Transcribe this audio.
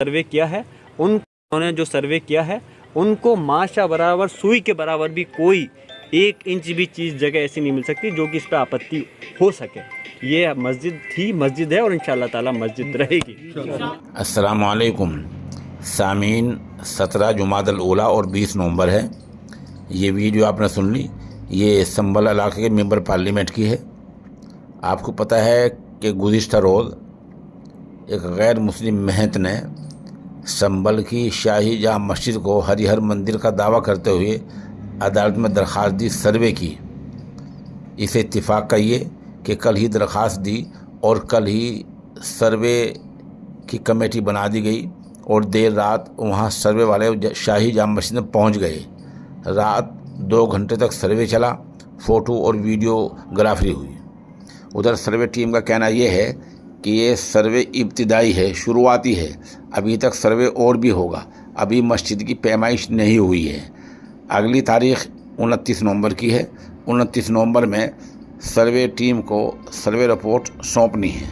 Survey کیا ہے انہوں نے جو سروے کیا ہے ان کو ماشا برابر سوئی کے برابر بھی کوئی 1 انچ بھی چیز جگہ ایسی نہیں مل سکتی جو کہ اس پہ آپتی ہو سکے. یہ مسجد تھی، مسجد ہے اور انشاءاللہ تعالی مسجد رہے گی. السلام علیکم سامعین. 17 جمادی الاولیٰ اور 20 نومبر ہے. یہ ویڈیو آپ نے سن لی. یہ سنبل علاقے کے ممبر پارلیمنٹ کی ہے. آپ کو پتہ ہے کہ گزشتہ روز ایک غیر مسلم مہنت نے سنبل کی شاہی جامع مسجد کو ہری ہر مندر کا دعویٰ کرتے ہوئے عدالت میں درخواست دی سروے کی. اسے اتفاق کا یہ کہ کل ہی درخواست دی اور کل ہی سروے کی کمیٹی بنا دی گئی اور دیر رات وہاں سروے والے شاہی جامع مسجد میں پہنچ گئے. رات 2 گھنٹے تک سروے چلا، فوٹو اور ویڈیو گرافری ہوئی. ادھر سروے ٹیم کا کہنا یہ ہے کہ یہ سروے ابتدائی ہے، شروعاتی ہے، ابھی تک سروے اور بھی ہوگا، ابھی مسجد کی پیمائش نہیں ہوئی ہے. اگلی تاریخ 29 نومبر کی ہے. 29 نومبر میں سروے ٹیم کو سروے رپورٹ سونپنی ہے.